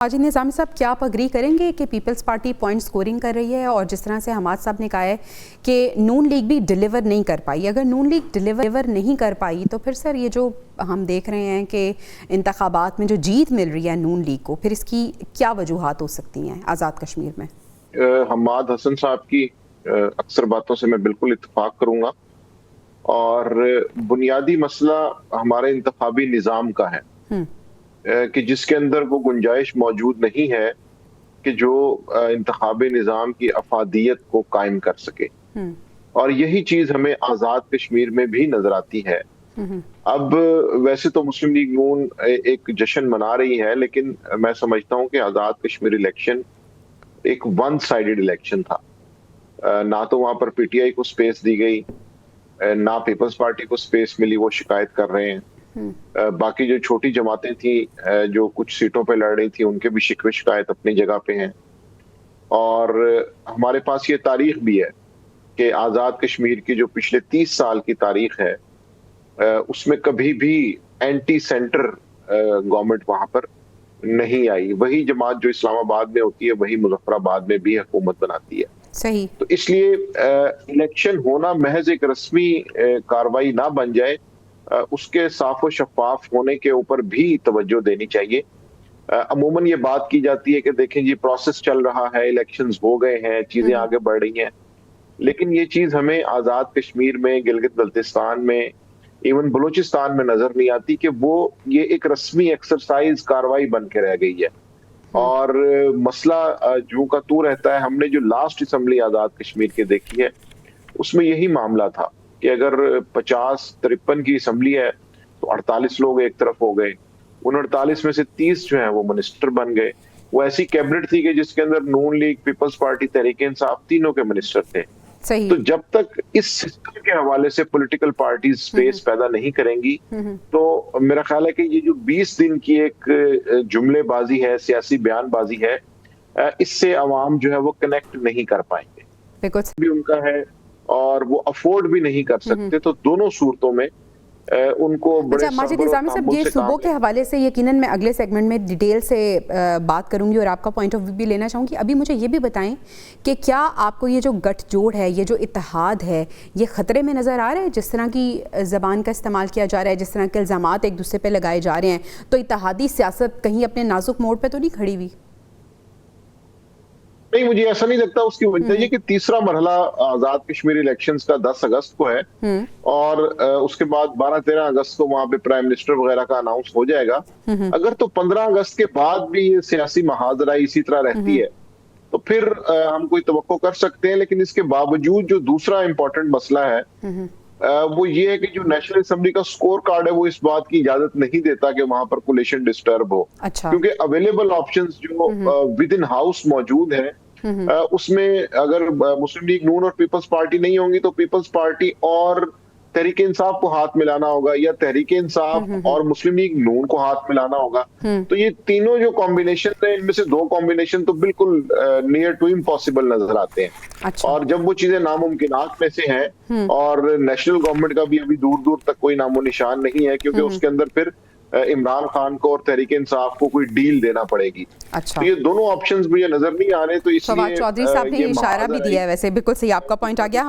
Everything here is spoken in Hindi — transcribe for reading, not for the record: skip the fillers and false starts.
माजिद निज़ामी साहब, क्या आप अग्री करेंगे कि पीपल्स पार्टी पॉइंट स्कोरिंग कर रही है और जिस तरह से हमाद साहब ने कहा है कि नून लीग भी डिलीवर नहीं कर पाई, अगर नून लीग डिलीवर नहीं कर पाई तो फिर सर ये जो हम देख रहे हैं कि इंतखाबात में जो जीत मिल रही है नून लीग को, फिर इसकी क्या वजूहात हो सकती हैं आज़ाद कश्मीर में? हम्माद हसन साहब की अक्सर बातों से मैं बिल्कुल इत्तेफाक करूंगा और बुनियादी मसला हमारे इंतखाबी निज़ाम का है कि जिसके अंदर वो गुंजाइश मौजूद नहीं है कि जो इंतखाबी निज़ाम की अफादियत को कायम कर सके। और यही चीज़ हमें आज़ाद कश्मीर में भी नजर आती है। अब वैसे तो मुस्लिम लीग नून एक जश्न मना रही है, लेकिन मैं समझता हूं कि आज़ाद कश्मीर इलेक्शन एक वन साइडेड इलेक्शन था। ना तो वहां पर पीटीआई को स्पेस दी गई, ना पीपल्स पार्टी को स्पेस मिली, वो शिकायत कर रहे हैं। बाकी जो छोटी जमातें थी जो कुछ सीटों पे लड़ रही थी, उनके भी शिकवे शिकायत अपनी जगह पे हैं। और हमारे पास ये तारीख भी है कि आज़ाद कश्मीर की जो पिछले 30 साल की तारीख है उसमें कभी भी एंटी सेंटर गवर्नमेंट वहां पर नहीं आई। वही जमात जो इस्लामाबाद में होती है वही मुजफ्फराबाद में भी हुकूमत बनाती है। सही। तो इसलिए इलेक्शन होना महज एक रस्मी कार्रवाई ना बन जाए, उसके साफ और शफाफ होने के ऊपर भी तवज्जो देनी चाहिए। अमूमन ये बात की जाती है कि देखें जी प्रोसेस चल रहा है, इलेक्शंस हो गए हैं, चीजें आगे बढ़ रही हैं, लेकिन ये चीज हमें आजाद कश्मीर में, गिलगित बल्तिस्तान में, इवन बलूचिस्तान में नजर नहीं आती कि वो ये एक रस्मी एक्सरसाइज कार्रवाई बन के रह गई है। और मसला जू का तू रहता है। हमने जो लास्ट असेंबली आजाद कश्मीर की देखी है उसमें यही मामला था कि अगर 50-53 की असेंबली है तो 48 लोग एक तरफ हो गए, उन 48 में से 30 जो है वो मिनिस्टर बन गए। वो ऐसी कैबिनेट थी कि जिसके अंदर नून league, peoples party, Tehreek Insaf तीनों के मिनिस्टर थे। सही। तो जब तक इस सिस्टम के हवाले से पॉलिटिकल पार्टीज स्पेस पैदा नहीं करेंगी तो मेरा ख्याल है कि ये जो 20 दिन की एक जुमलेबाजी है, सियासी बयानबाजी है, इससे अवाम जो है वो कनेक्ट नहीं कर पाएंगे। बिल्कुल भी उनका है और वो अफोर्ड भी नहीं कर सकते। तो दोनों सूरतों में उनको बड़े माजिद निज़ामी साहब, ये सूबों के हवाले से यकीनन मैं अगले सेगमेंट में डिटेल से बात करूंगी और आपका पॉइंट ऑफ व्यू भी लेना चाहूँगी। अभी मुझे ये भी बताएं कि क्या आपको ये जो गठजोड़ है, ये जो इत्तेहाद है, ये ख़तरे में नज़र आ रहा है? जिस तरह की ज़बान का इस्तेमाल किया जा रहा है, जिस तरह के इल्ज़ामात एक दूसरे पर लगाए जा रहे हैं, तो इत्तेहादी सियासत कहीं अपने नाजुक मोड़ पर तो नहीं खड़ी हुई? नहीं, मुझे ऐसा नहीं लगता। उसकी वजह ये कि तीसरा मरहला आजाद कश्मीर इलेक्शंस का 10 अगस्त को है और उसके बाद 12-13 अगस्त को वहां पे प्राइम मिनिस्टर वगैरह का अनाउंस हो जाएगा। अगर तो 15 अगस्त के बाद भी ये सियासी महाजरा इसी तरह रहती है तो फिर हम कोई तवक्को कर सकते हैं। लेकिन इसके बावजूद जो दूसरा इंपॉर्टेंट मसला है वो ये है कि जो नेशनल असेंबली का स्कोर कार्ड है वो इस बात की इजाजत नहीं देता कि वहां पर कोलिशन डिस्टर्ब हो। अच्छा। क्योंकि अवेलेबल ऑप्शंस जो विद इन हाउस मौजूद है उसमें अगर मुस्लिम लीग नून और पीपल्स पार्टी नहीं होंगी तो पीपल्स पार्टी और तहरीक इंसाफ को हाथ मिलाना होगा, या तहरीक इंसाफ और मुस्लिम लीग नून को हाथ मिलाना होगा। तो ये तीनों जो कॉम्बिनेशन है, इनमें से 2 कॉम्बिनेशन तो बिल्कुल नियर टू इम्पॉसिबल नजर आते हैं। अच्छा। और जब वो चीजें नामुमकिनात में से हैं और नेशनल गवर्नमेंट का भी अभी दूर दूर तक कोई नामो निशान नहीं है, क्योंकि उसके अंदर फिर इमरान खान को और तहरीक इंसाफ को कोई डील देना पड़ेगी। अच्छा। तो ये दोनों ऑप्शंस मुझे नजर नहीं आ रहे। तो इसलिए चौधरी साहब ने इशारा भी दिया है, वैसे बिल्कुल सही आपका पॉइंट आ गया।